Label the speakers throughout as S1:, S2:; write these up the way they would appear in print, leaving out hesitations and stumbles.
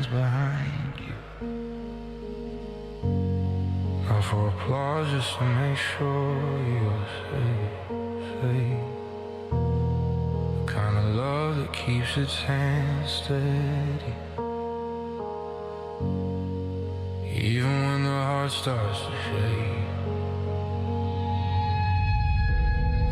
S1: behind you. Not for applause, just to make sure you're safe. The kind of love that keeps its hands steady, even when the heart starts to shake.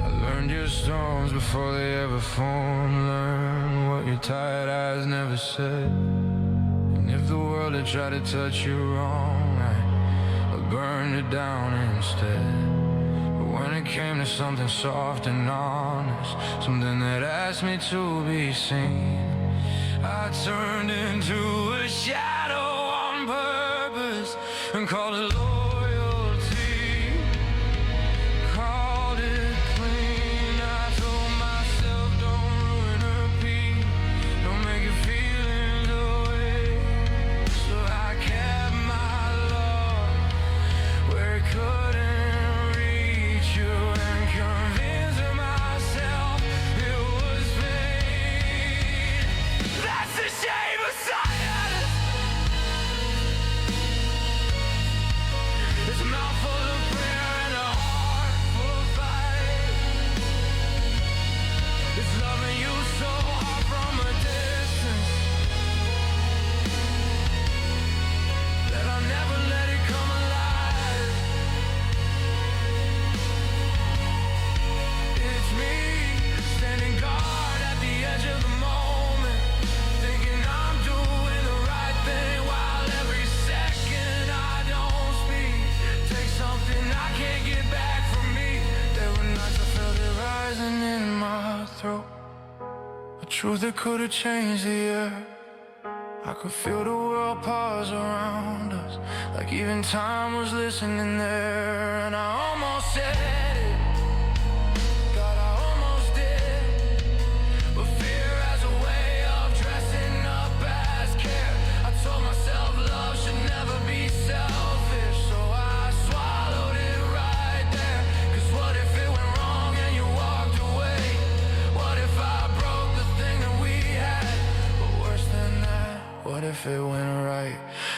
S1: I learned your storms before they ever formed. Learn what your tired eyes never said. And if the world had tried to touch you wrong, I burned it down instead. But when it came to something soft and honest, something that asked me to be seen, I turned into a shadow on purpose and called it loyalty. Called it clean. I told myself, don't ruin her peace, don't make her feelings away. So I kept my love where it couldn't reach you, and convinced myself it was fate. That's the shape of silence. It's a mouth full of prayer and a heart full of fight. It's loving you so hard from a distance that I'll never let it come alive. It's me standing guard at the edge of the moment, thinking I'm doing the right thing, while every second I don't speak takes something I can't get back from me. There were nights I felt it rising in my throat, a truth that could have changed the air. I could feel the world pause around us, like even time was listening there. And I almost said it, God, I almost did. But fear has a way of dressing up as care. I told myself love should never be selfish, so I swallowed it right there. Cause what if it went wrong and you walked away? What if I broke the thing that we had? But worse than that, what if it went right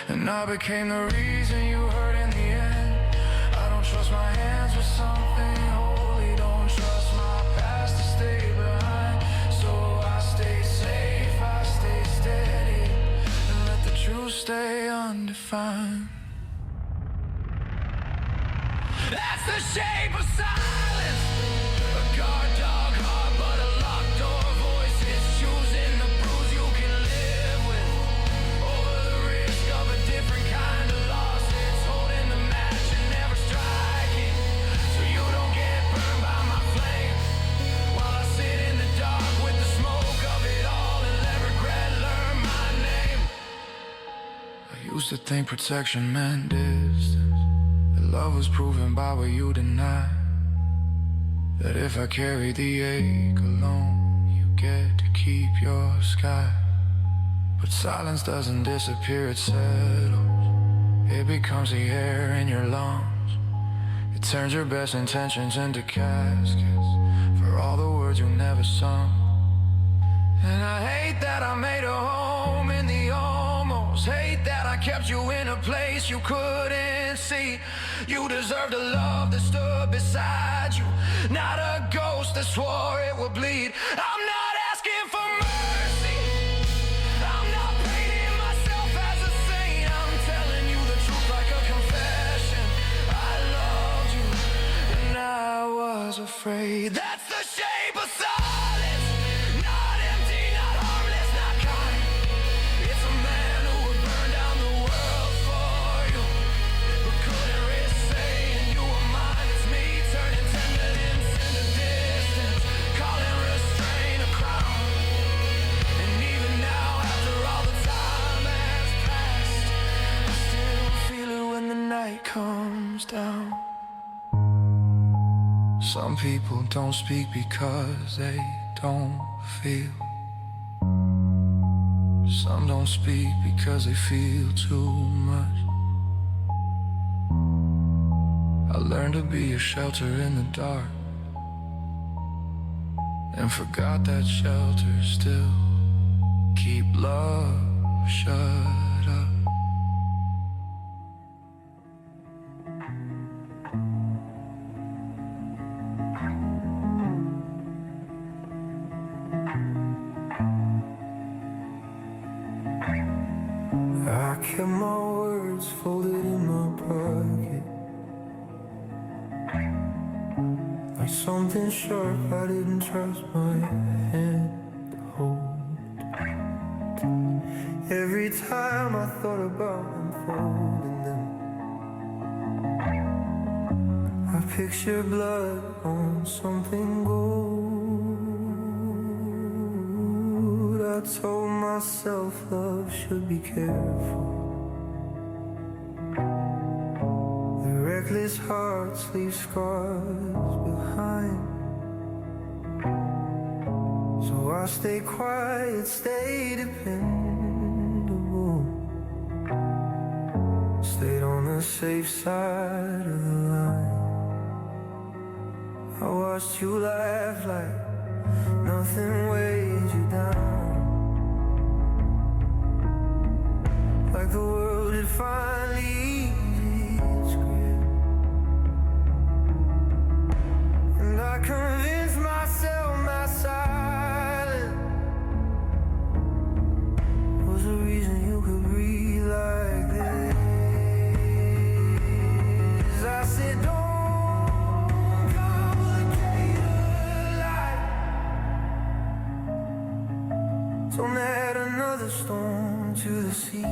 S1: and I became the reason you hurt in the end? I don't trust my hands with something holy, don't trust my past to stay behind. So I stay safe, I stay steady, and let the truth stay undefined. That's the shape of silence. A guard dog heart, but a locked door voice. It's choosing the bruise you can live with over the risk of a different kind of loss. It's holding the match and never striking, so you don't get burned by my flame, while I sit in the dark with the smoke of it all and let regret learn my name. I used to think protection meant distance, that love was proven by what you denied, that if I carry the ache alone, you get to keep your sky. But silence doesn't disappear, it settles. It becomes the air in your lungs. It turns your best intentions into caskets for all the words you never sung. And I hate that I made a home in the almost. Hate that I kept you in a place you couldn't see. You deserved a love that stood beside you, not a ghost that swore it would bleed. I'm not asking for mercy, I'm not painting myself as a saint. I'm telling you the truth like a confession. I loved you and I was afraid. That's the shape of silence. Not empty, not harmless, not kind. It's a man who would burn down the world for you, but couldn't risk saying you were mine. It's me turning tenderness into distance, calling restraint a crown. And even now, after all the time has passed, I still feel it when the night comes down. Some people don't speak because they don't feel. Some don't speak because they feel too much. I learned to be a shelter in the dark, and forgot that shelter still keep love shut I kept my words folded in my pocket, like something sharp I didn't trust my hand to hold. Every time I thought about unfolding them, I picture blood on something gold. I told myself love should be careful. The reckless hearts leave scars behind. So I stay quiet, stay dependable, stayed on the safe side of the line. I watched you laugh like nothing weighed you down, like the world had finally eased its grip. And I convinced myself my silence was the reason you could breathe like this. I said, don't complicate life. Don't add another storm to the sea.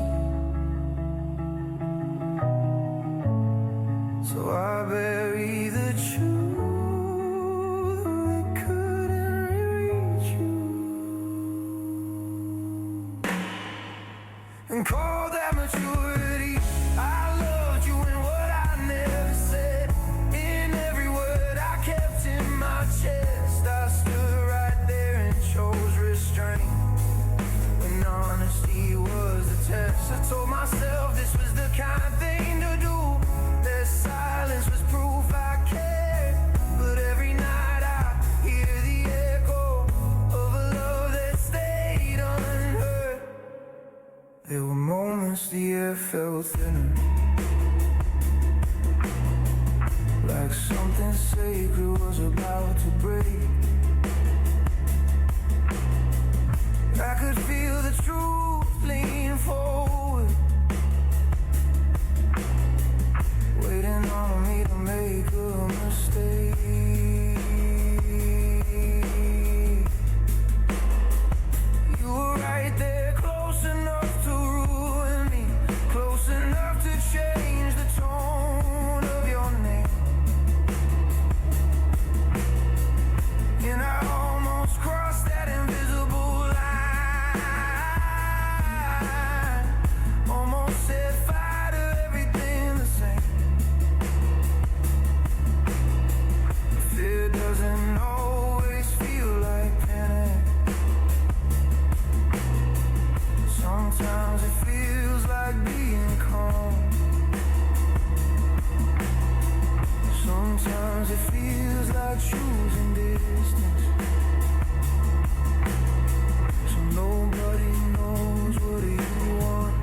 S1: So I bury the truth, we couldn't reach you, and call that maturity. I loved you in what I never said, in every word I kept in my chest. I stood right there and chose restraint when honesty was the test. I told myself this was the kind of thing to do. Their silence was proof I cared. But every night I hear the echo of a love that stayed unheard. There were moments the air felt thinner, like something sacred was about to break. I could feel the truth lean forward, waiting on me to make a mistake. You were right there, close enough to ruin me, close enough to change the tone of your name. And I almost crossed that invisible line, almost set fire to everything the same. Fear doesn't always feel like panic. Sometimes it feels like being calm. Sometimes it feels like choosing distance. So nobody knows what you want.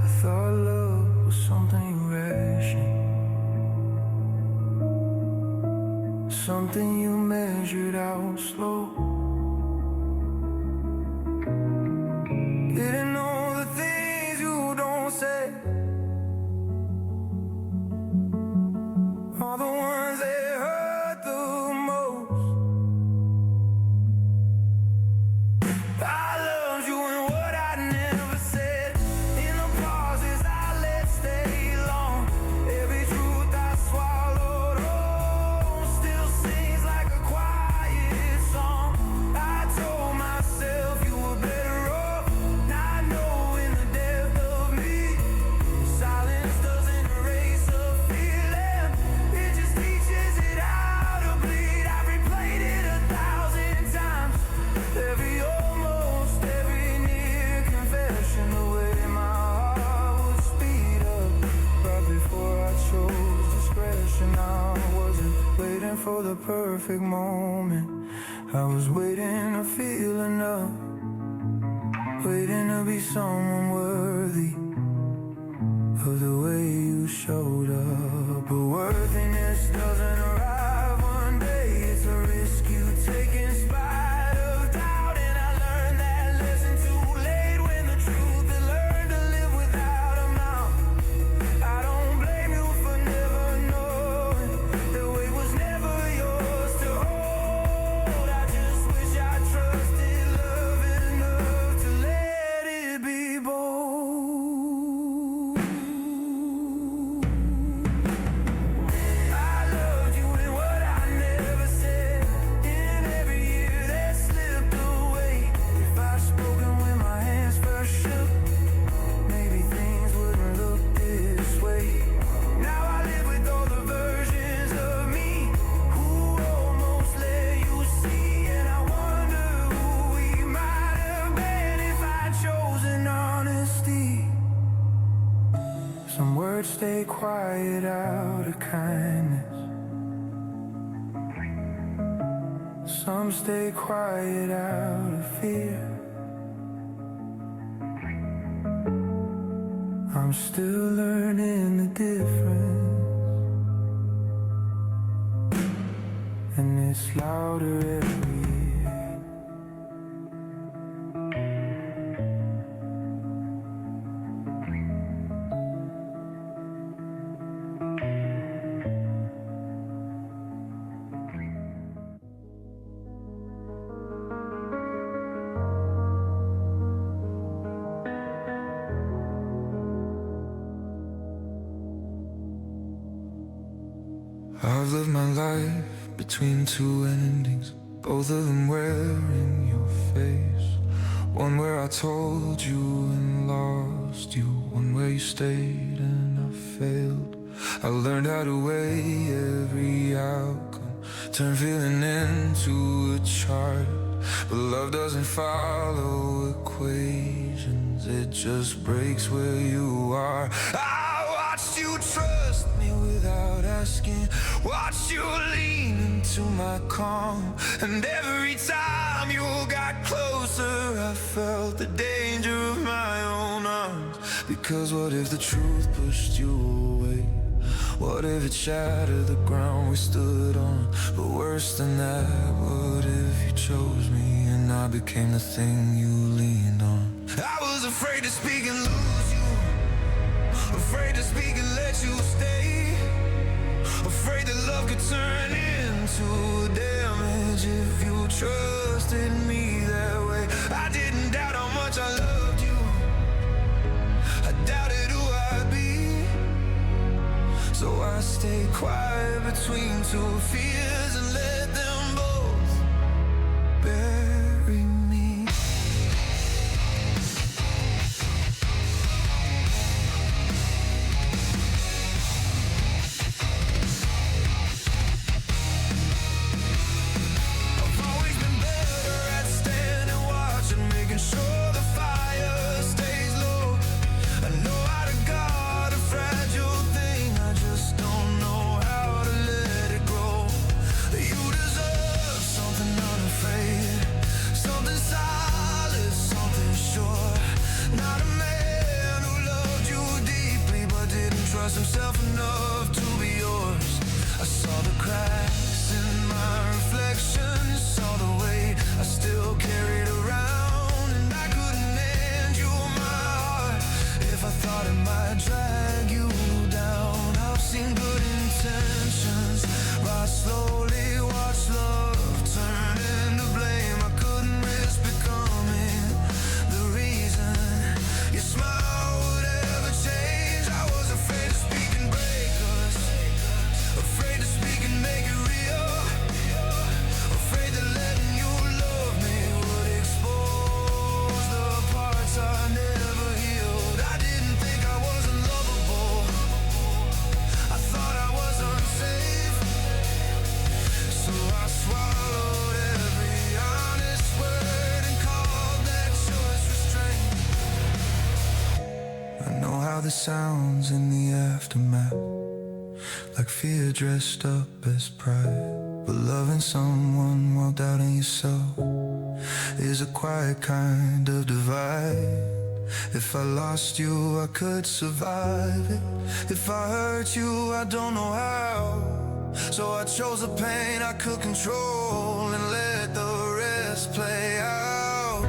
S1: I thought love was something you ration, something you measured out slow. Didn't know the things you don't say are the ones that hurt the most. I loved you in what I never said, in the pauses I let stay long. Every truth I swallowed whole still sings like a quiet song. I told myself you were better off not knowing the depth of me. Silence doesn't erase a feeling, it just teaches it how to bleed. I've replayed it 1,000 times, every almost, every near confession. The way my heart would speed up right before I chose discretion. I wasn't waiting for the perfect moment, I was waiting to feel enough, waiting to be someone worthy of the way you showed up. But worthiness doesn't arrive one day, it's a risk you take in spite of doubt. And I learned that stay quiet out of kindness. Some stay quiet out of fear. I'm still learning the difference, and it's louder every year. I've lived my life between two endings, both of them wearing your face. One where I told you and lost you, one where you stayed and I failed. I learned how to weigh every outcome, turn feeling into a chart. But love doesn't follow equations, it just breaks where you are. I watched you trust me without asking, watched you lean into my calm, and every time you got closer I felt the danger of my own arms. Because what if the truth pushed you away? What if it shattered the ground we stood on? But worse than that, what if you chose me and I became the thing you leaned on? I was afraid to speak and lose you, afraid to speak and let you stay, afraid that love could turn into damage if you trusted me that way. I didn't doubt how much I loved you, I doubted who I'd be. So I stayed quiet between two fears and let them both bury me. I've always been better at standing watch and making sure the fire stays low. I know how to guard a fragile thing, I just don't know how to let it grow. You deserve something unafraid, something solid, something sure. Not a man who loved you deeply but didn't trust himself enough to be yours. I saw the cracks in my reflection, saw the weight I still carried around, and I couldn't hand you my heart if I thought it might drag you down. I've seen good intentions rise slowly, watch love turn into blame. I couldn't risk becoming the reason your smile would ever change. I was afraid to speak and break us, afraid to speak and make it real, afraid that letting you love me would expose the parts I never healed. I didn't think I was unlovable, I thought I was unsafe. So I swallowed every honest word and called that choice restraint. I know how this sounds in the aftermath, like fear dressed up as pride. But loving someone while doubting yourself is a quiet kind of divide. If I lost you, I could survive it. If I hurt you, I don't know how. So I chose the pain I could control and let the rest play out.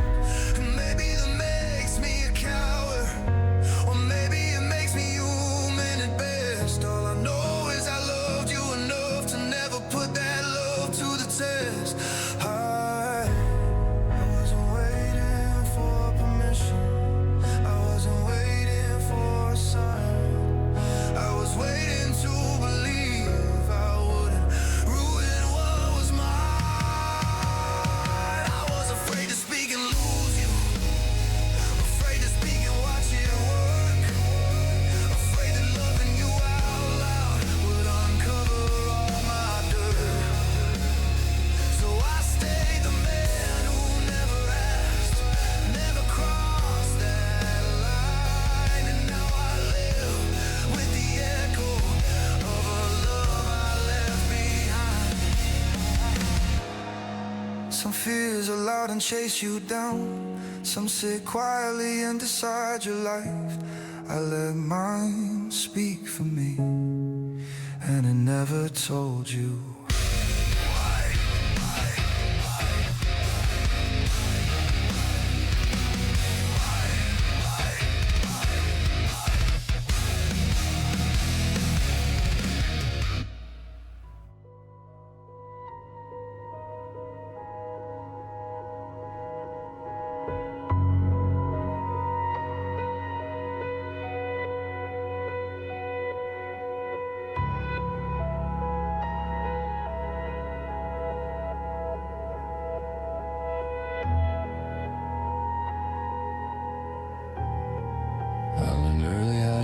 S1: And maybe that makes me a coward, or maybe it makes me human at best. All I know is I loved you enough to never put that love to the test. I wasn't waiting for permission, I wasn't waiting for a sign, I was waiting to believe I wouldn't ruin what was mine. Some fears are loud and chase you down. Some sit quietly and decide your life. I let mine speak for me, and it never told you.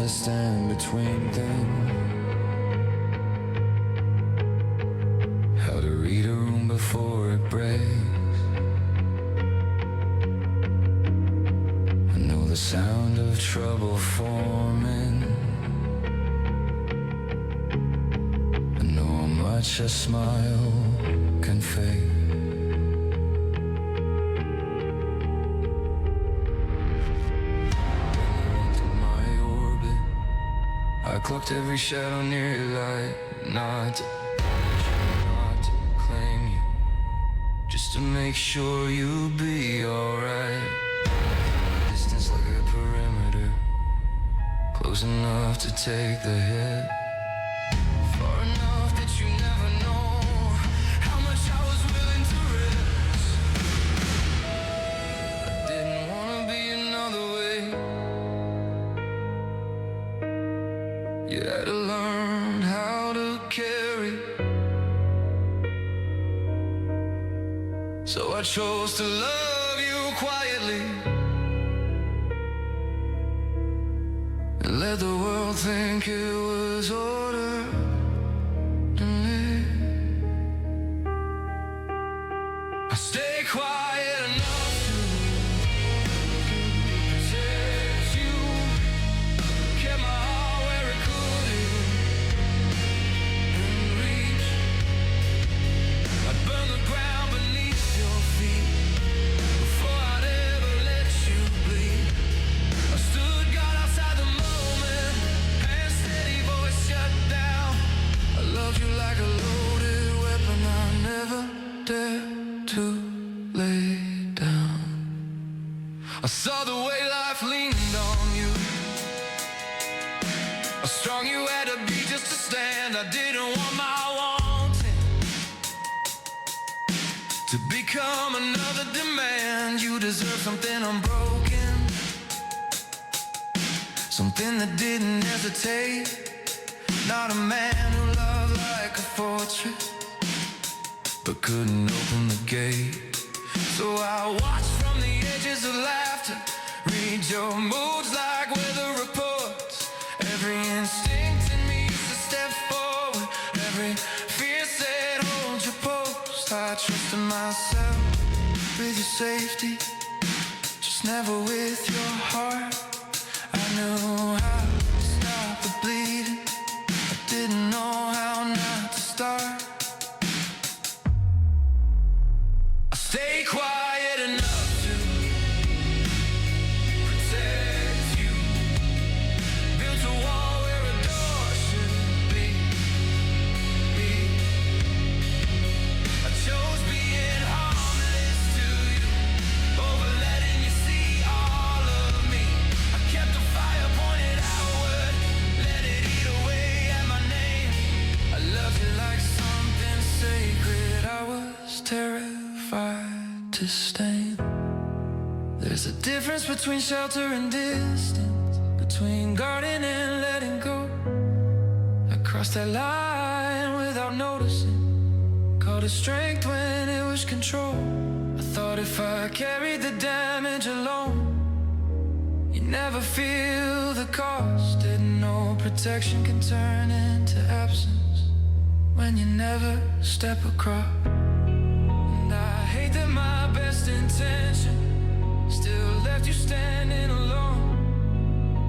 S1: Stand between things, how to read a room before it breaks. I know the sound of trouble forming. I know how much a smile can fake. I clocked every shadow near your light, not to claim you, just to make sure you'll be alright. Distance like a perimeter, close enough to take the hit, far enough that you never know how much I was willing to risk. I didn't wanna be another way. You had to learn how to carry, so I chose to love you quietly and let the world think it was orderly. I stay quiet enough to protect you, kept my heart where it couldn't reach. I'd burn the ground beneath your feet before I'd ever let you bleed. I stood guard outside the moment, and steady voice shut down. I loved you like a loaded weapon I never dared to lay down. I saw the way life leaned on you, how strong you had to be just to stand. I didn't want my wanting to become another demand. You deserve something unbroken, something that didn't hesitate. Not a man who loved like a fortress, but couldn't open the gate. So I watched from the edges of laughter, read your moods like weather reports. Every instinct in me used to step forward, every fear said hold your post. I trusted myself with your safety, just never with your heart. I knew how to stop the bleeding, I didn't know how not to start. Stay quiet enough to protect you, built a wall where a door shouldn't be. I chose being harmless to you over letting you see all of me. I kept the fire pointed outward, let it eat away at my name. I loved you like something sacred, I was terrified to stain. There's a difference between shelter and distance, between guarding and letting go. I crossed that line without noticing, called it strength when it was control. I thought if I carried the damage alone, you'd never feel the cost. Didn't know protection can turn into absence when you never step across. I hate that my best intention still left you standing alone,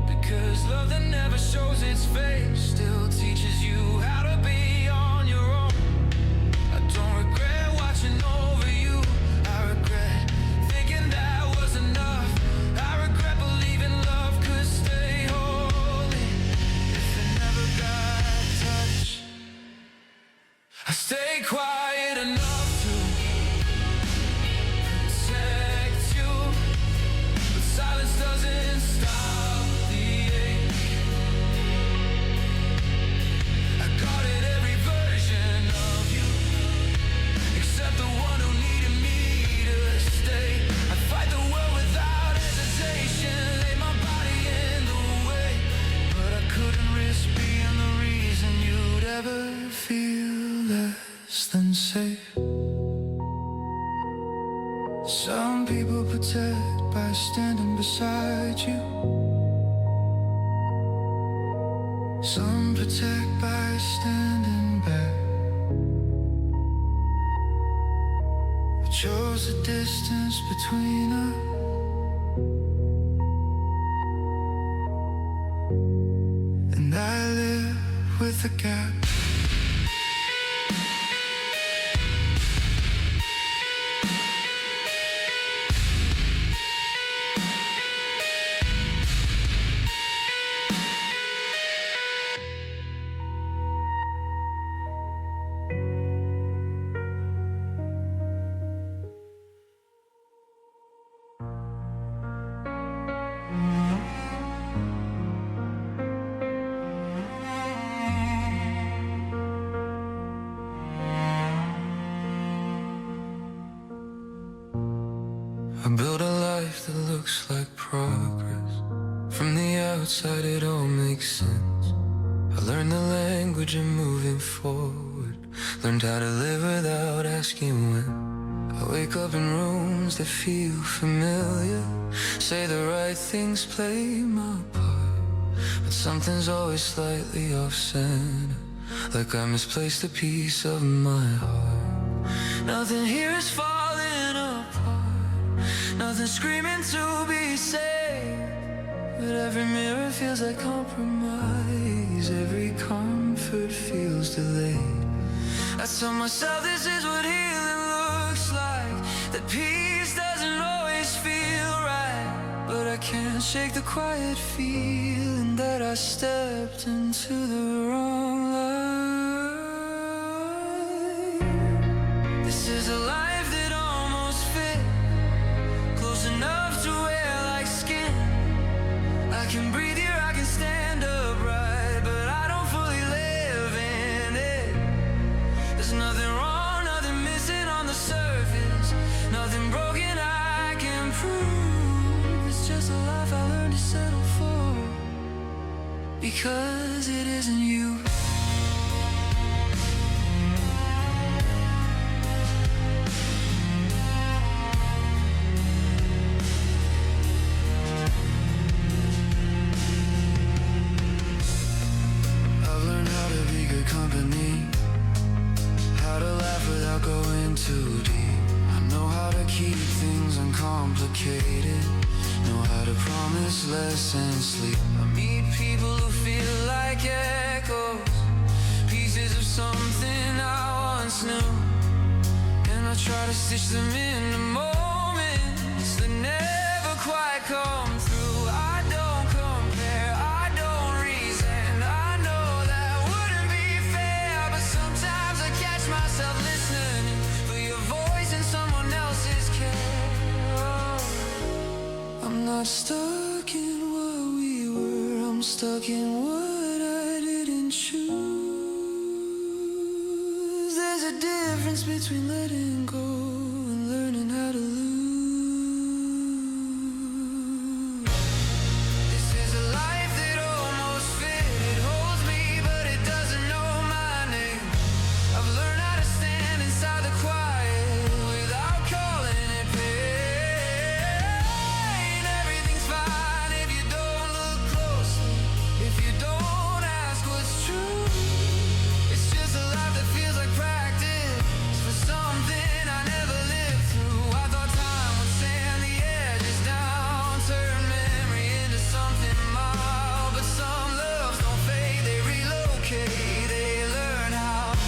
S1: because love that never shows its face still teaches you how to be on your own. I don't regret watching over you, by standing beside you. Some protect by standing back. But yours the distance between us. And I live with a gap. I built a life that looks like progress. From the outside it all makes sense. I learned the language of moving forward. Learned how to live without asking when. I wake up in rooms that feel familiar. Say the right things, play my part. But something's always slightly off-center, like I misplaced a piece of my heart. Nothing here is falling apart, nothing screaming to be saved. But every mirror feels like compromise, every comfort feels delayed. I tell myself this is what healing looks like, that peace doesn't always feel right. But I can't shake the quiet feeling that I stepped into the wrong life. This is a life that almost fit, close enough to wear like skin. I can breathe here, I can stand upright, but I don't fully live in it. There's nothing wrong, nothing missing on the surface, nothing broken I can prove. It's just a life I learned to settle for, because it isn't you. Company, how to laugh without going too deep. I know how to keep things uncomplicated, know how to promise less and sleep. I meet people who feel like echoes, pieces of something I once knew, and I try to stitch them into moments that never quite come through. I don't compare, I don't reason. I know that wouldn't be fair, but sometimes I catch myself listening for your voice in someone else's care. I'm not stuck in what we were, I'm stuck in what I didn't choose. There's a difference between letting go and learning how to lose. This is a life that almost fit. It holds me, but it doesn't know my name. I've learned how to stand inside the quiet without calling it pain. Everything's fine if you don't look closely, if you don't ask what's true. It's just a life that feels like practice for something I never lived through. I thought time would sand the edges down, turn memory into something mild, but some loves don't fade, they relocate, they learn how to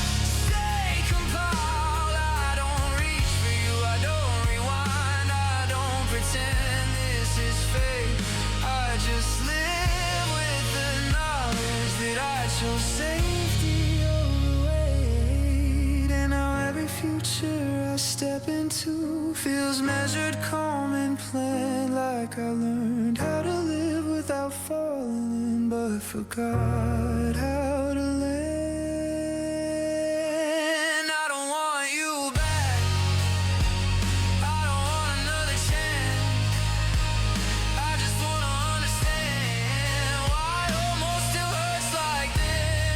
S1: stay compiled. I don't reach for you, I don't rewind, I don't pretend this is fate. I just live with the knowledge that I chose safety over weight. And now every future I step into feels measured, calm and planned, like I learned how to live without falling, but forgot how to land. I don't want you back, I don't want another chance. I just wanna understand why it almost still hurts like this.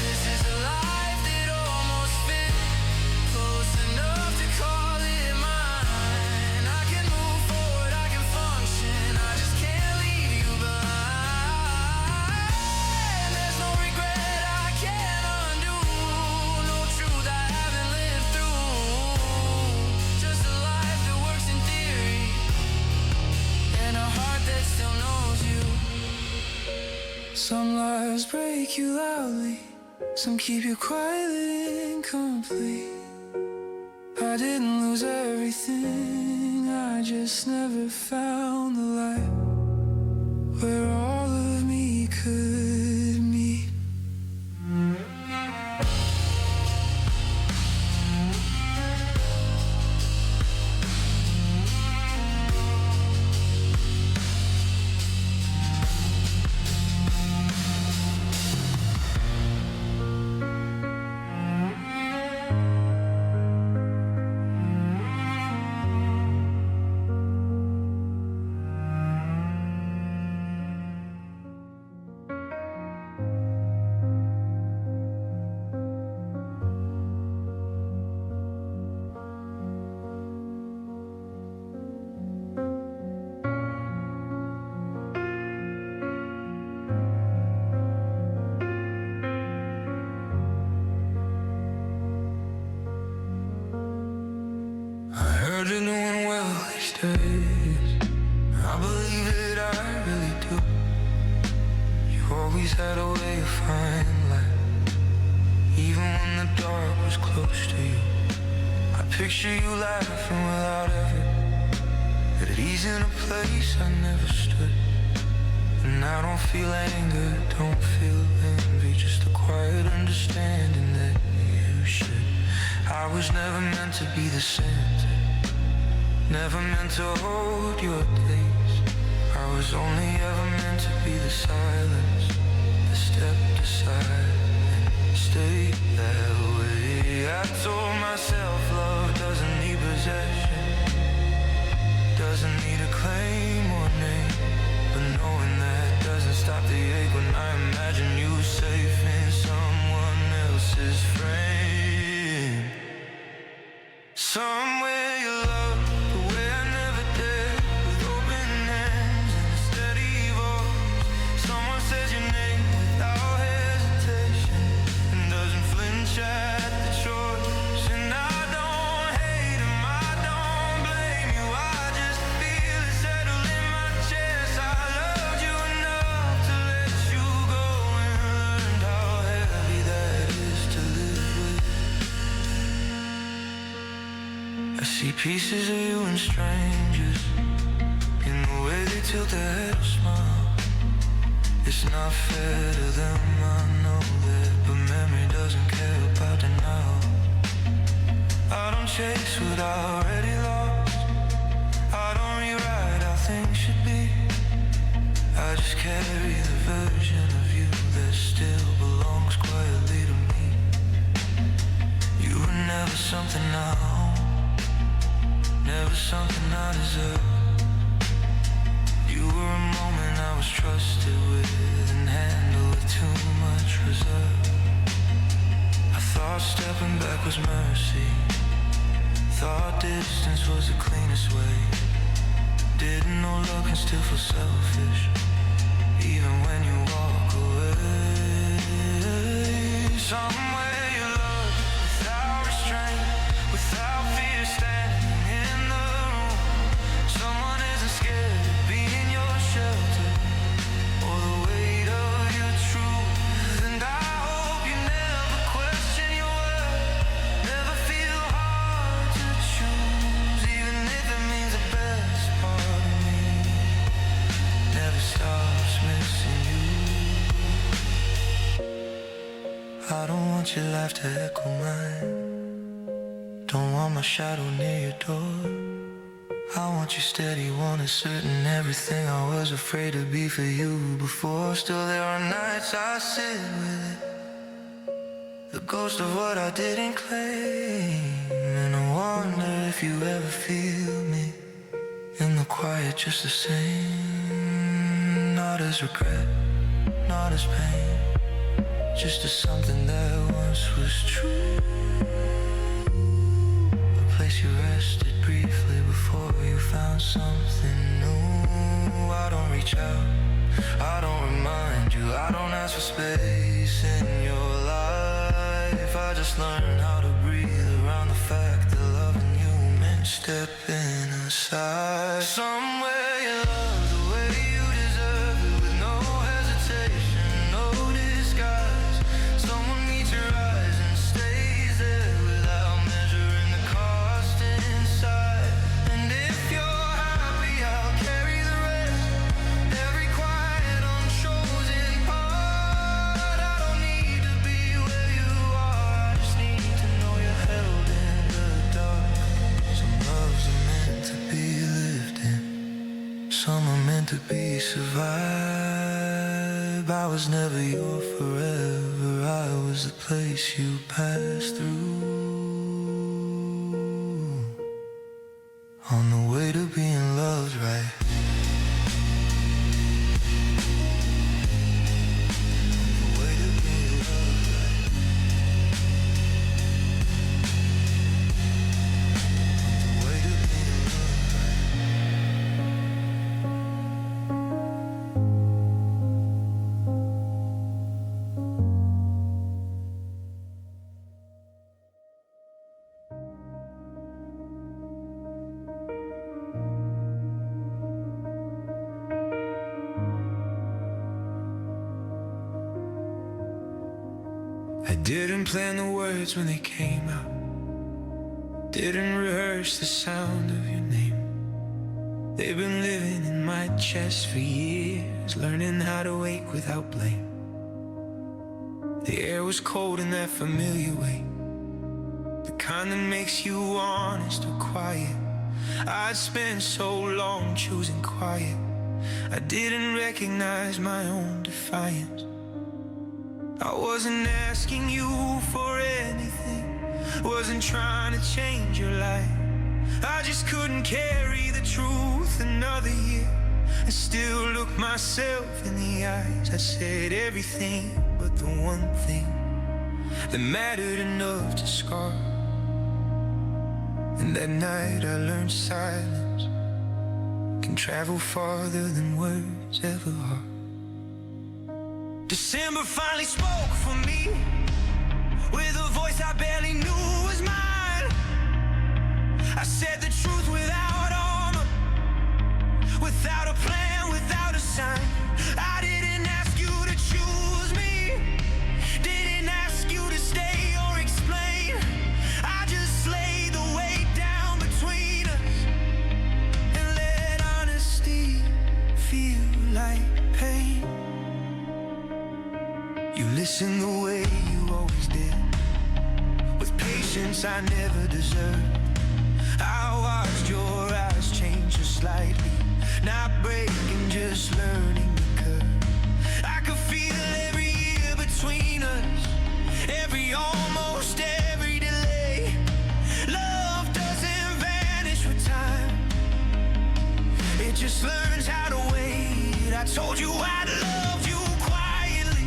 S1: This is a life that almost fit, close enough to call it mine. Some lies break you loudly, some keep you quietly incomplete. I didn't lose everything, I just never found the light where all of me could meet. Heard you're doing well these days. I believe it, I really do. You always had a way of finding light, even when the dark was close to you. I picture you laughing without effort, at ease in a place I never stood. And I don't feel anger, don't feel envy, just a quiet understanding that you should. I was never meant to be the center, never meant to hold your place. I was only ever meant to be the silence that stepped aside and stayed that way. I told myself love doesn't need possession, doesn't need a claim or name, but knowing that doesn't stop the ache when I imagine you safe in someone else's frame. Somewhere you love the way I never did, with open hands and a steady voice. Someone says your name without hesitation and doesn't flinch at the choice. And I don't hate him, I don't blame you, I just feel it settle in my chest. I loved you enough to let you go and learned how heavy that is to live with. I see pieces of you in strangers, in the way they tilt their head or smile. It's not fair to them, I know that, but memory doesn't care about denial. I don't chase what I already lost, I don't rewrite how things should be. I just carry the version of you that still belongs quietly to me. You were never something I own, never something I deserve. You were a moment I was trusted with and handled with too much reserve. I thought stepping back was mercy, thought distance was the cleanest way. Didn't know love can still feel selfish, even when you walk away. Somewhere you love without restraint, without fear standing in the room. Someone isn't scared of being your shelter or the weight of your truth. And I hope you never question your worth, never feel hard to choose, even if it means the best part of me never stops missing you. I don't want your life to echo mine, don't want my shadow near your door. I want you steady, want it certain, everything I was afraid to be for you before. Still there are nights I sit with it, the ghost of what I didn't claim. And I wonder if you ever feel me in the quiet just the same. Not as regret, not as pain, just as something that once was true. A place you rested briefly before you found something new. I don't reach out, I don't remind you, I don't ask for space in your life. I just learned how to breathe around the fact that loving you meant stepping aside. Somewhere you love the way you deserve it, with no hesitation, meant to be survived. I was never your forever, I was the place you passed through. On the way to being loved right. I didn't plan the words when they came out, didn't rehearse the sound of your name. They've been living in my chest for years, learning how to wake without blame. The air was cold in that familiar way, the kind that makes you honest or quiet. I'd spent so long choosing quiet, I didn't recognize my own defiance. I wasn't asking you for anything, wasn't trying to change your life. I just couldn't carry the truth another year and still look myself in the eyes. I said everything but the one thing that mattered enough to scar. And that night I learned silence can travel farther than words ever are. December finally spoke for me with a voice I barely knew was mine. I said the truth without armor, without a plan, without a sign. I didn't ask you to choose me, didn't ask you to stay or explain. I just laid the weight down between us and let honesty feel like pain. You listened the way you always did, with patience I never deserved. I watched your eyes change just slightly, not breaking, just learning the curve. I could feel every year between us, every almost, every delay. Love doesn't vanish with time, it just learns how to wait. I told you I'd love you quietly,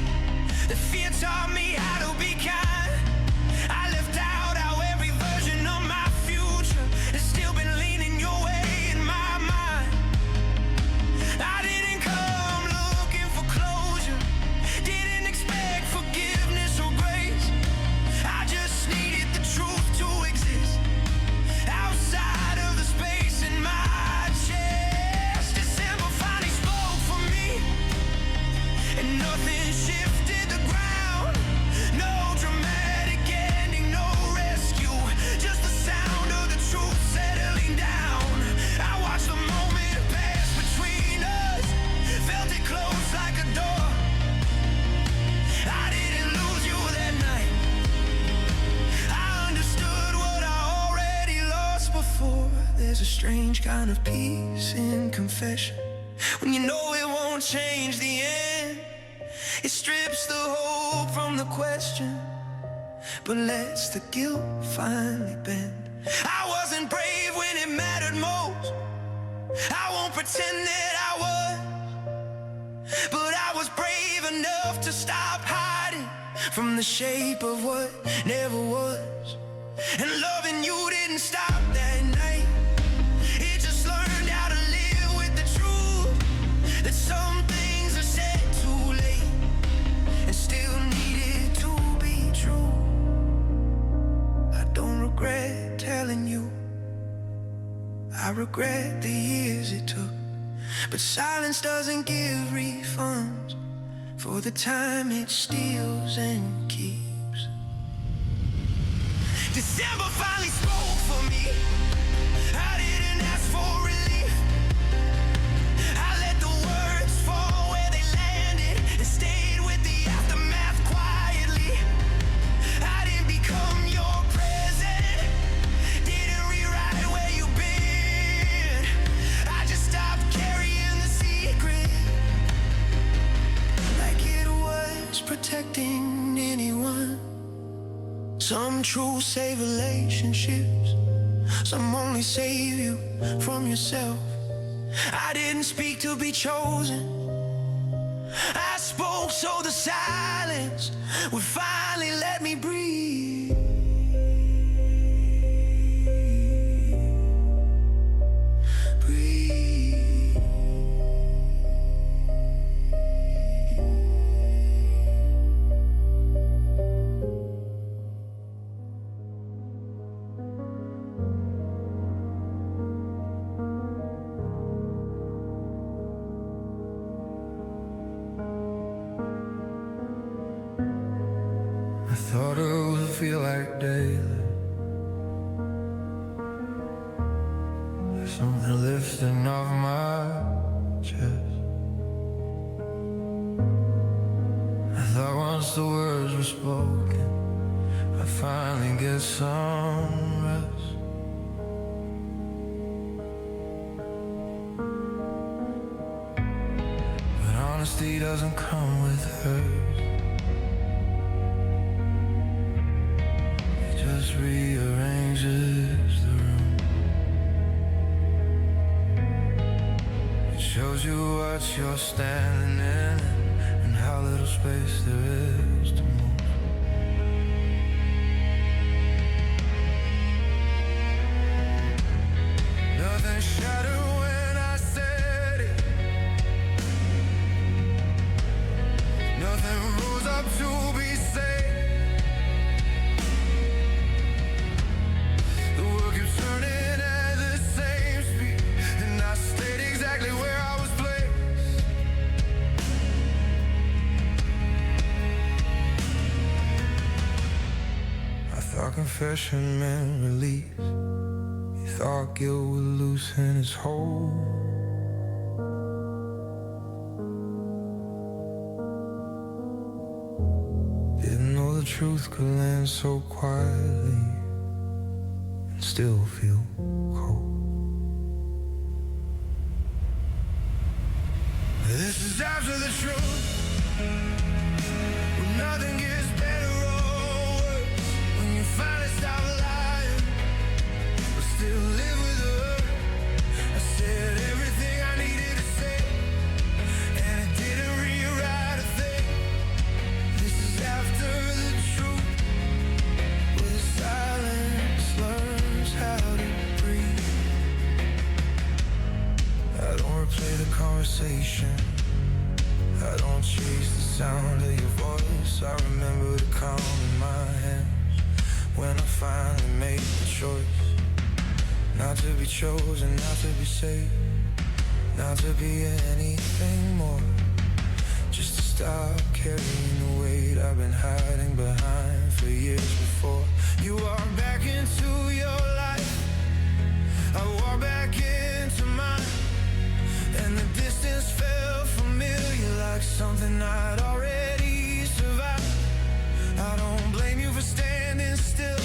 S1: the fear taught me how to be kind. I left out how every version of my future has still been leaning your way in my mind. I didn't come looking for closure, didn't expect forgiveness or grace. I just needed the truth to exist outside of the space in my chest. December finally spoke for me, and nothing shifted the ground. No dramatic ending, no rescue, just the sound of the truth settling down. I watched the moment pass between us, felt it close like a door. I didn't lose you that night, I understood what I already lost before. There's a strange kind of peace in confession, when you know it won't change the end. It strips the hope from the question, but lets the guilt finally bend. I wasn't brave when it mattered most, I won't pretend that I was, but I was brave enough to stop hiding from the shape of what never was. And loving you didn't stop that night, it just learned how to live with the truth that some things are said too late and still needed to be true. I don't regret telling you, I regret the years it took, but silence doesn't give refunds for the time it steals and keeps. December finally spoke for me, I didn't ask for relief, I let the words fall where they landed and stayed with the aftermath quietly. I didn't become your present, didn't rewrite where you've been, I just stopped carrying the secret Some truths save relationships, some only save you from yourself. I didn't speak to be chosen, I spoke so the silence would finally let me breathe.
S2: I thought it would feel like daylight, something lifting off my chest. I thought once the words were spoken, I'd finally get some rest. But honesty doesn't come with hers, just rearranges the room. It shows you what you're standing in and how little space there is to move. Nothing shattered when I said it, nothing rose up to be said. Turning at the same speed, and I stayed exactly where I was placed. I thought confession meant release. You thought guilt would loosen its hold. Didn't know the truth could land so quietly, still feel cold. This is after the truth, when nothing gets better or worse, when you finally stop lying, but still live with her. I said everything I needed to say, and it didn't rewrite a thing. This is after the truth, where the silence learns how to breathe. I don't replay the conversation, I don't chase the sound of your voice. I remember the calm in my hands when I finally made the choice. Not to be chosen, not to be saved, not to be anything more, just to stop carrying the weight I've been hiding behind for years before. You walk back into your life, I walk back into mine, and the distance felt familiar, like something I'd already survived. I don't blame you for standing still,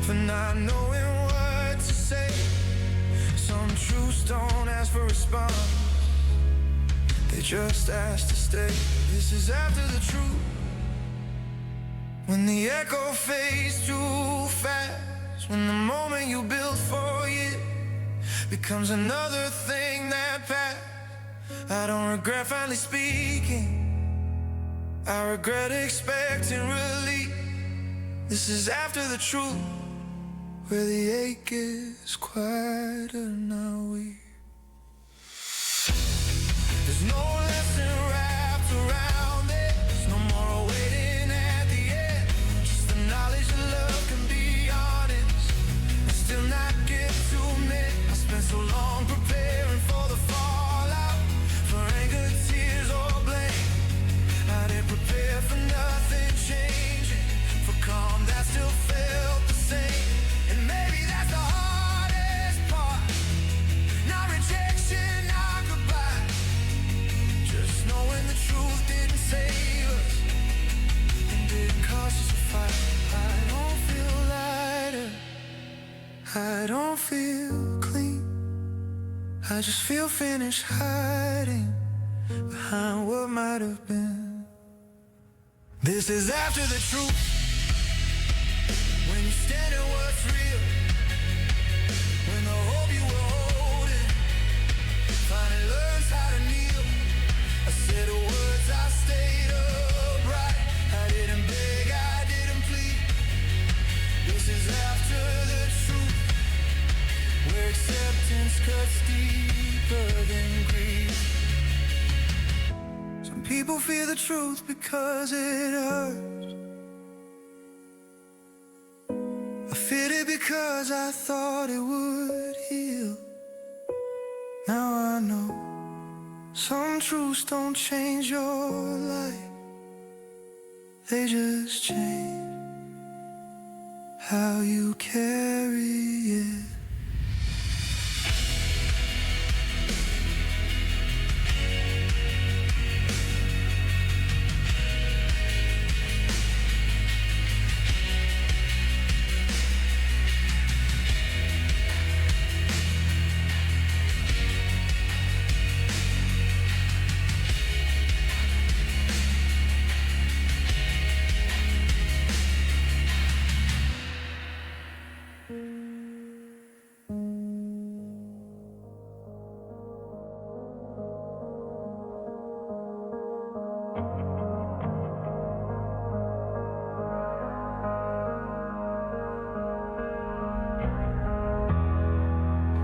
S2: for not knowing what to say. Some truths don't ask for response, they just ask to stay. This is after the truth, when the echo fades too fast, when the moment you built for you becomes another thing that passed. I don't regret finally speaking, I regret expecting relief. This is after the truth, where the ache is quieter now. There's no lesson wrapped around it, there's no more waiting at the end, just the knowledge that love can be honest and still not get too many. I spent so long preparing for the fallout, for anger, tears, or blame. I didn't prepare for nothing changing, for calm that still felt the same. And maybe that's the hardest part, not rejection, not goodbye, just knowing the truth didn't save us and didn't cost us a fight. I don't feel lighter, I don't feel clean, I just feel finished hiding behind what might have been. This is after the truth, understanding what's real. When the hope you were holding finally learns how to kneel. I said the words, I stayed upright. I didn't beg, I didn't plead. This is after the truth, where acceptance cuts deeper than greed. Some people fear the truth because it hurts. I feared it because I thought it would heal. Now I know some truths don't change your life, they just change how you carry it.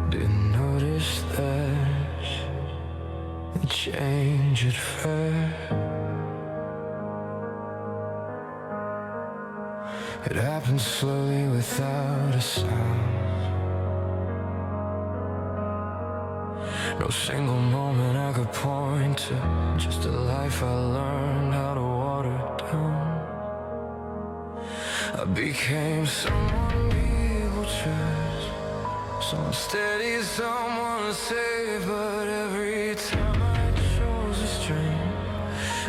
S2: Didn't notice that the change at first. It happened slowly without a sound. No single moment I could point to, just a life I learned how to water down. I became someone people trust, someone steady, someone safe. But every time I chose a string,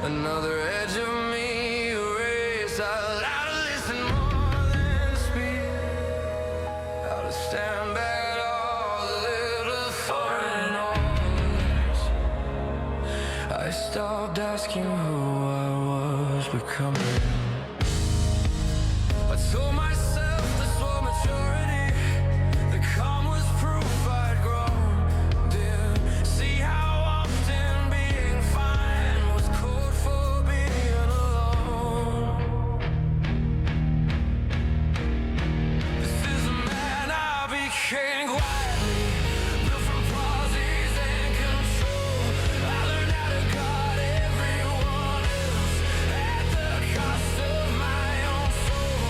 S2: another edge of me erased. I learned how to listen more than speak, how to stand back at all the little foreign orders. I stopped asking who I was becoming. I told myself this was maturity, the calm was proof I'd grown. Didn't see how often being fine was code for being alone. This is the man I became quietly, built from pauses and control. I learned how to guard everyone else at the cost of my own soul.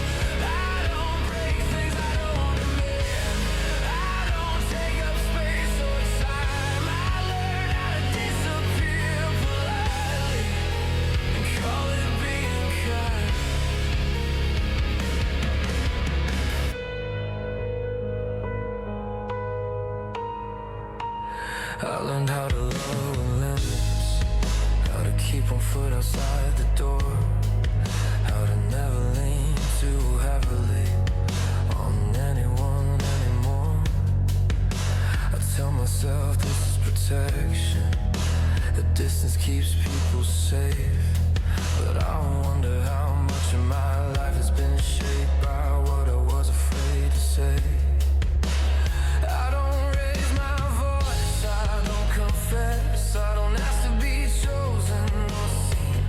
S2: I don't break things I don't demand. I don't take up space or time. I learned how to disappear politely and call it being kind. I learned how to love with limits, how to keep one foot outside the door, how to never lean too heavily on anyone anymore. I tell myself this is protection, the distance keeps people safe. But I wonder how much of my life has been shaped by what I was afraid to say. I don't raise my voice, I don't confess, I don't ask to be chosen or seen.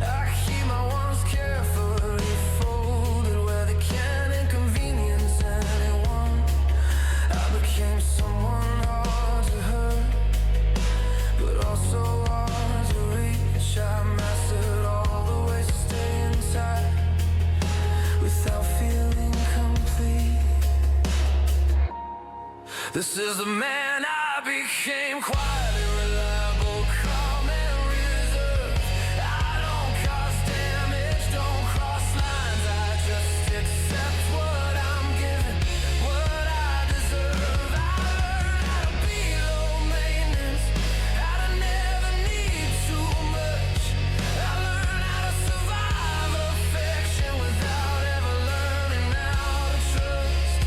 S2: I keep my ones carefully folded where they can't inconvenience anyone. I became someone hard to hurt, but also hard to reach. I mastered all the ways to stay inside without feeling complete. This is the man I became, quietly reliable, calm and reserved. I don't cause damage, don't cross lines. I just accept what I'm given, what I deserve. I learned how to be low maintenance, how to never need too much. I learned how to survive affection without ever learning how to trust.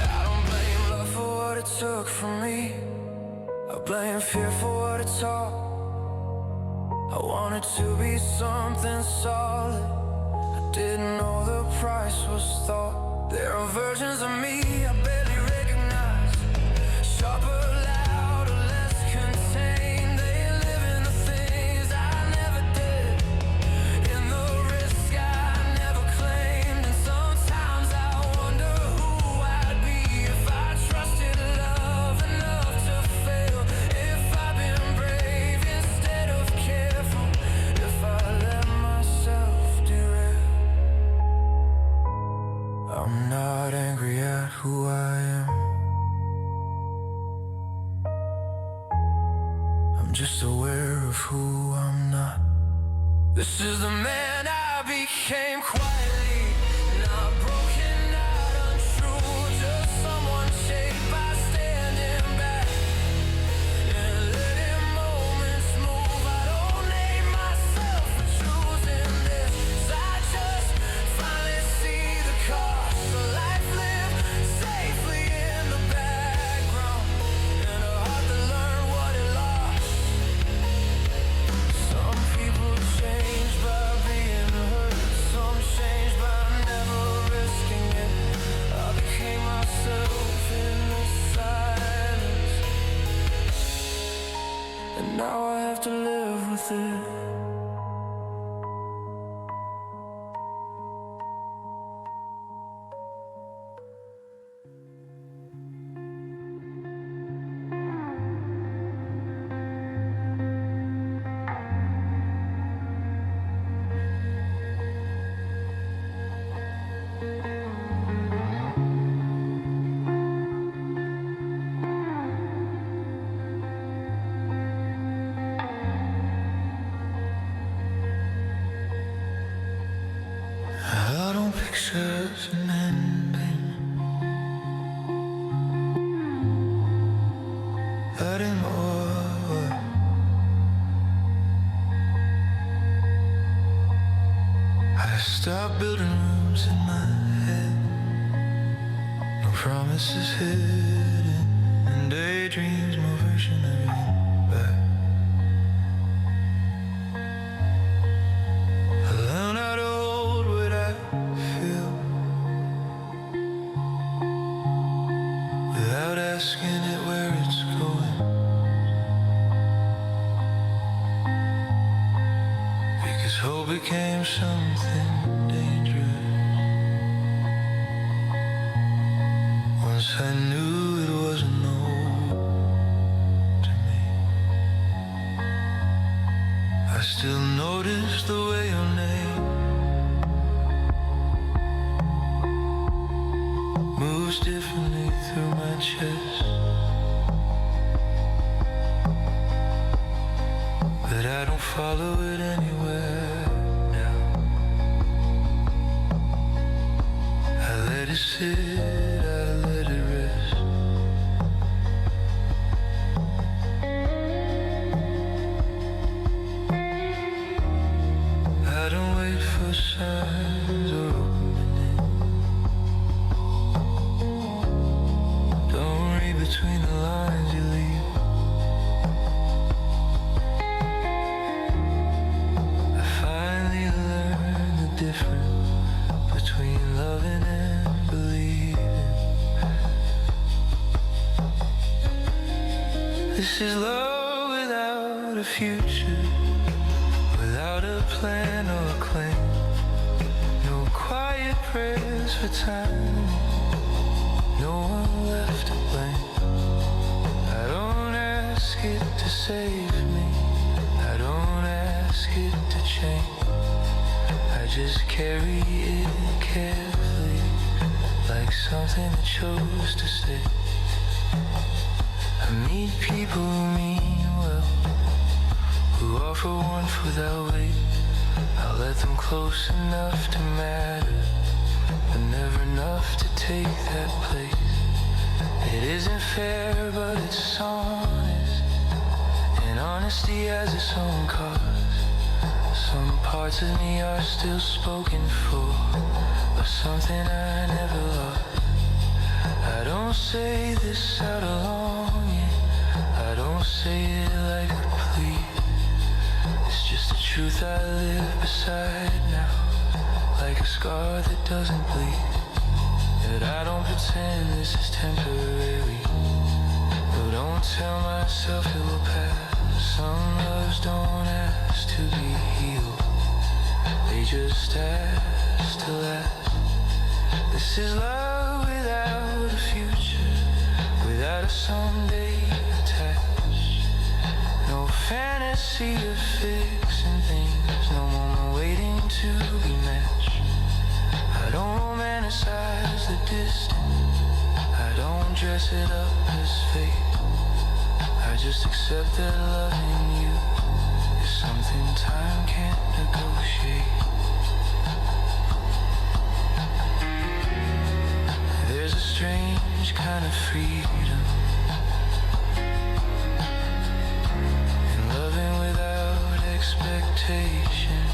S2: I don't blame love for what it took from me, I blame fear for what it taught. I wanted to be something solid, I Didn't know the price was thought. There are versions of me I barely recognize. Sharper, louder, less contained. They live in the things I never did, in the risk I never claimed. And sometimes I wonder who I'd be if I trusted love enough to fail. If I'd been brave instead of careful. If I let myself derail. I'm not angry at who I am. I'm just aware of who I'm not. This is the man I became quietly. Not broken, not untrue. Just someone shaped by standing back and letting moments move. I don't name myself for choosing this. I just finally see the cost. A life lived safely in the background, and a heart that learned what it lost. Some people change by being hurt. Some change by never risking it. I became myself in the silence, and now I have to live with it. I don't picture an ending, anymore. I stopped building rooms in my head. No promises hidden, and daydreams, no version of you back. I learned how to hold what I feel without asking it where it's going. Because hope became something dangerous once I knew it wasn't known to me. I still notice the way your name moves differently through my chest, but I don't follow it anywhere now. I let it sit, I let it rest. I don't wait for signs or opening. Don't read between the lines you leave. I finally learned the difference between loving and believing. This is love without a future, without a plan or a claim. No quiet prayers for time, no one left to blame. I don't ask it to save me, I don't ask it to change. I just carry it carefully, like something that chose to stay. I meet people who mean well, who offer warmth without weight. I'll let them close enough to matter, but never enough to take that place. It isn't fair, but it's honest, and honesty has its own cost. Some parts of me are still spoken for, but something I never lost. I don't say this out of longing, I don't say it like a plea. It's just the truth I live beside now, like a scar that doesn't bleed. Yet I don't pretend this is temporary. No, don't tell myself it will pass. Some loves don't ask to be healed, they just ask to last. This is love without a future, without a someday attached. No fantasy of fixing things, no moment waiting to be matched. I don't romanticize the distance, I don't dress it up as fate. I just accept that loving you is something time can't negotiate. There's a strange kind of freedom in loving without expectation.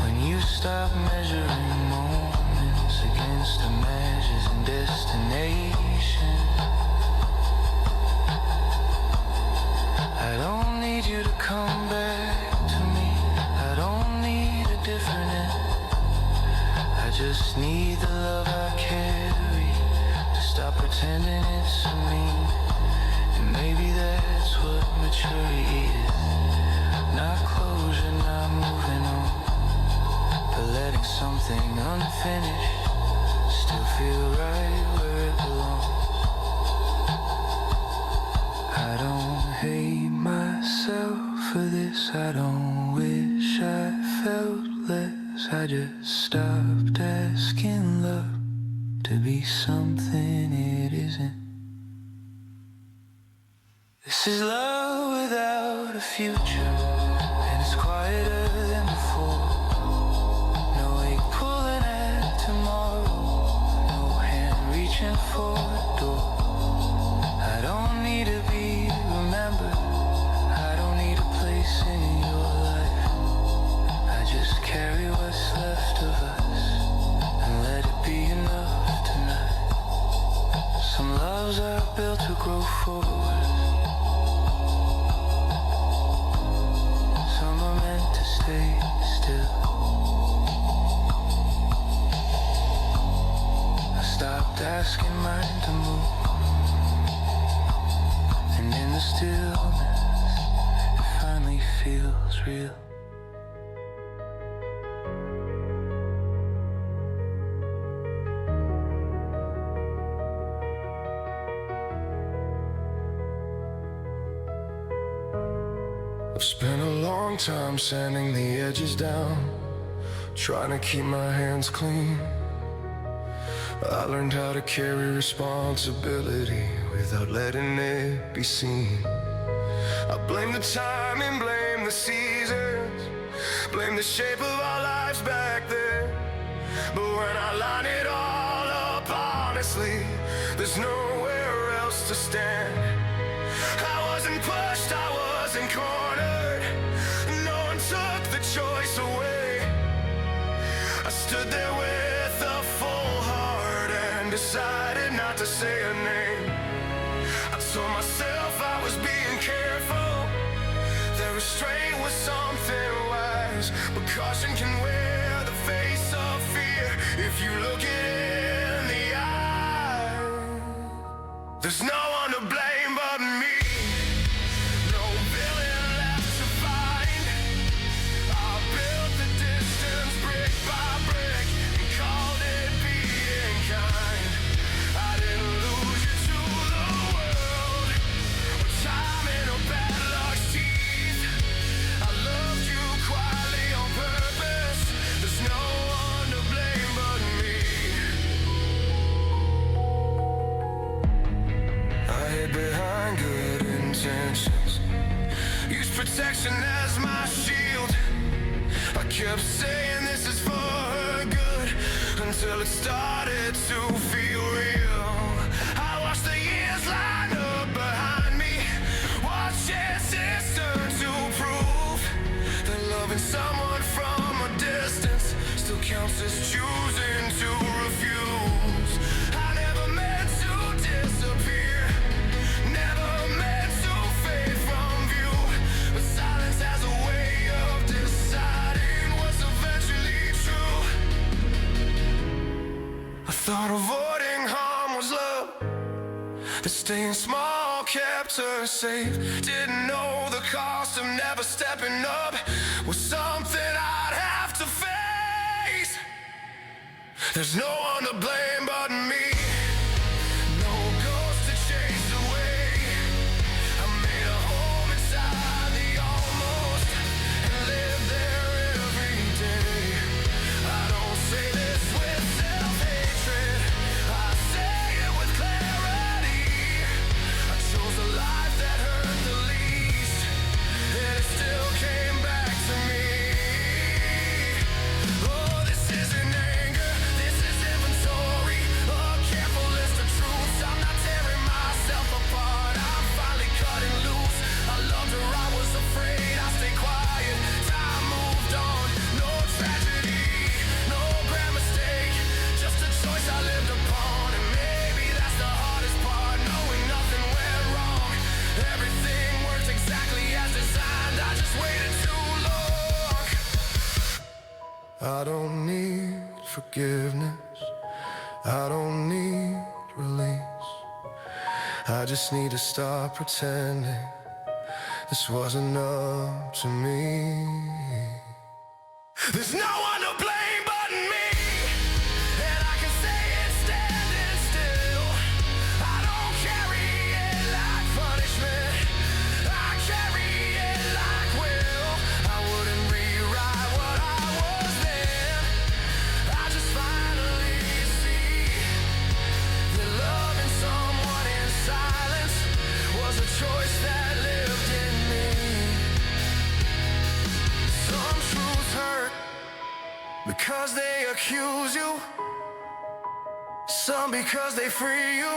S2: When you stop measuring moments against the measures and destination. I don't need you to come back to me, I don't need a different end. I just need the love I carry to stop pretending it's me. And maybe that's what maturity is. Not closure, not moving on, but letting something unfinished still feel right where it belongs. I don't hate myself for this, I don't wish I felt less. I just stopped asking love to be something it isn't. This is love without a future, and it's quieter than before. No ache pulling at tomorrow, no hand reaching for a door. I don't need to be remembered, I don't need a place in your life. I just carry what's left of us and let it be enough tonight. Some loves are built to grow forward, some are meant to stay still. I stopped asking mine to move, and in the stillness it finally feels real. I've spent a long time sanding the edges down, trying to keep my hands clean. I learned how to carry responsibility without letting it be seen. I blame the time and blame the seasons, blame the shape of our lives back then. But when I line it all up honestly, there's nowhere else to stand. I wasn't pushed, I wasn't cornered, no one took the choice away. I stood there with a full heart and decided not to say a name. I told myself I was being careful, that restraint was something wise. But caution can wear the face of fear if you look it in the eye. There's no one to blame but me. Behind good intentions, use protection as my shield. I kept saying this is for her good until it started to feel real. I watched the years line up behind me, watched chances turn to proof that loving someone from a distance still counts as choosing to refuse. I never meant to disappear, never meant to fade from view, but silence has a way of deciding. But staying small kept her safe. Didn't know the cost of never stepping up was something I'd have to face. There's no one to blame but me. No ghost to chase away. I made a home inside the almost and live there every day. I don't say this with self-hatred, I say it with clarity. I chose a life that hurt the least, and it still came back to me. Oh, this isn't anger, this is inventory, a careful list of truths. I'm not tearing myself apart, I'm finally cutting loose. I loved her, I was afraid, I stayed quiet. Time moved on, no tragedy, no grand mistake, just a choice I lived upon. And maybe that's the hardest part, knowing nothing went wrong. Everything worked exactly as designed, I just waited too long. I don't need forgiveness, I don't need release. I just need to stop pretending this wasn't up to me. There's no one to blame but me, and I can say it's standing still. I don't carry it like punishment, I carry it like will. I wouldn't rewrite what I was then. I just finally see that loving someone in silence was a choice that lived in me. Some truths hurt because they accuse you, some because they free you.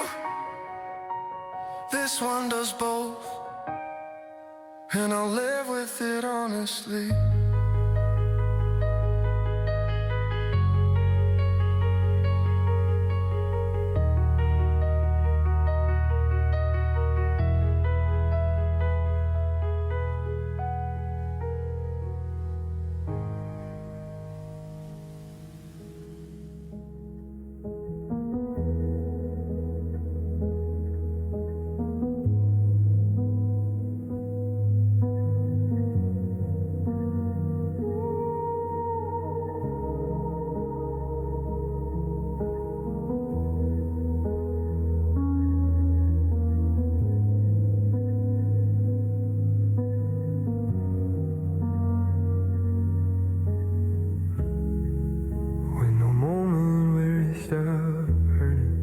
S2: This one does both, and I'll live with it honestly. With no moment where it stopped hurting,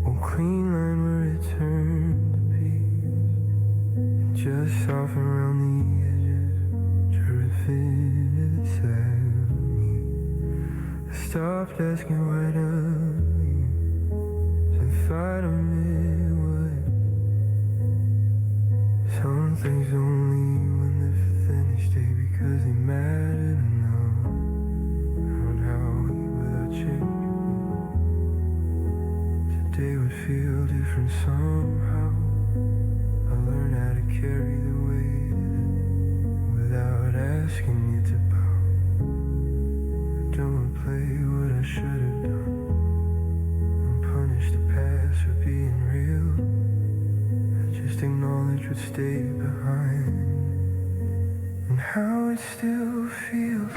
S2: one clean line where it turned to peace, and just soften around the edges to refit me. I stopped asking why not you, and fight on it would. Some things only when they're finished stay because they mattered enough. Today would feel different somehow. I learned how to carry the weight without asking you to bow. I don't play what I should have done and punish the past for being real. I just acknowledge what stayed behind and how it still feels.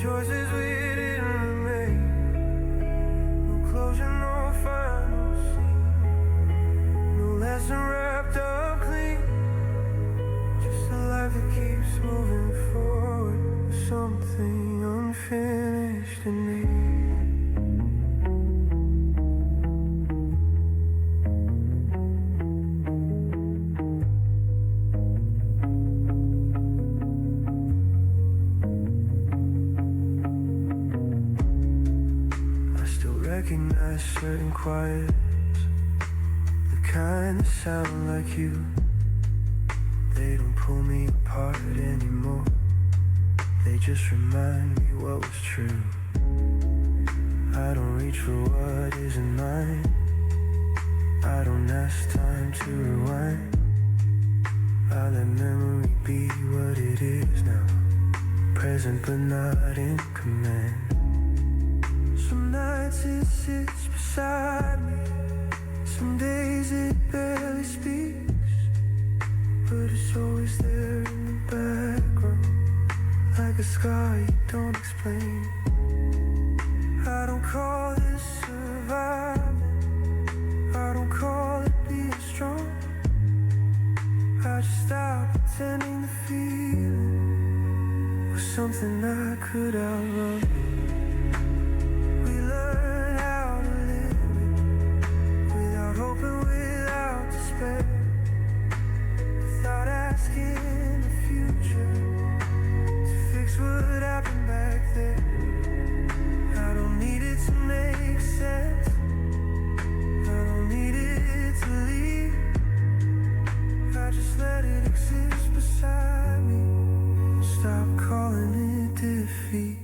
S2: Choices we didn't make, no closure, no final scene, no lesson wrapped up clean, just a life that keeps moving forward with something unfinished in me. Recognize certain quiets, the kind that sound like you. They don't pull me apart anymore, they just remind me what was true. I don't reach for what isn't mine, I don't ask time to rewind. I it is now. Present but not in command. Some nights it sits beside me, some days it barely speaks, but it's always there in the background, like a scar you don't explain. I don't call this surviving, I don't call it being strong. I just stop pretending the feeling was something I could outrun. We learn how to live it without hope and without despair, without asking the future to fix what happened back there. I don't need it to make sense, I don't need it to leave. I just let it exist beside me. Stop calling it defeat.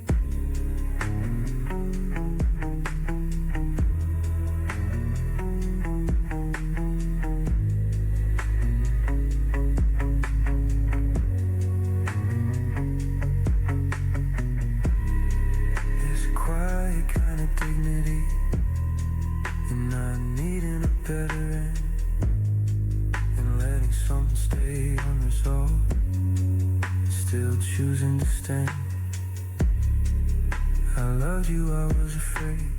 S2: There's a quiet kind of dignity in not needing a better end, letting something stay unresolved, still choosing to stand. I loved you, I was afraid.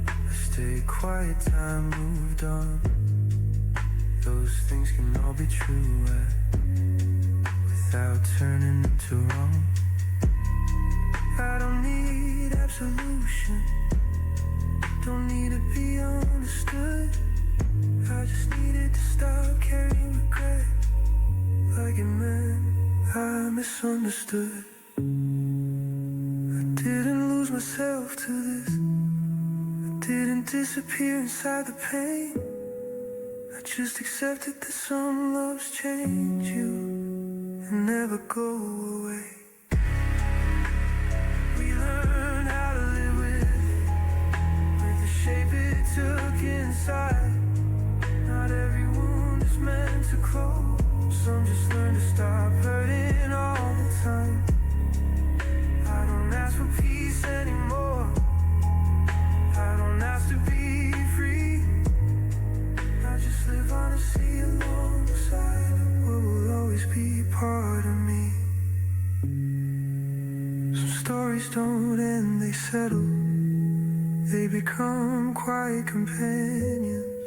S2: I stayed quiet, time moved on. Those things can all be true without turning into wrong. I don't need absolution, don't need to be understood. I just needed to stop carrying regret, like it meant I misunderstood. I didn't lose myself to this, I didn't disappear inside the pain. I just accepted that some loves change you and never go away. We learn how to live with the shape it took inside. Not every wound is meant to close. Some just learn to stop hurting all the time. I don't ask for peace anymore, I don't ask to be free. I just live honestly alongside what will always be part of me. Some stories don't end, they settle. They become quiet companions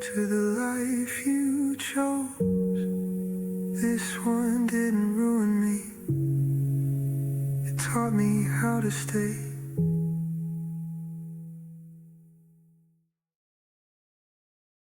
S2: to the life you chose. This one didn't ruin me, it taught me how to stay.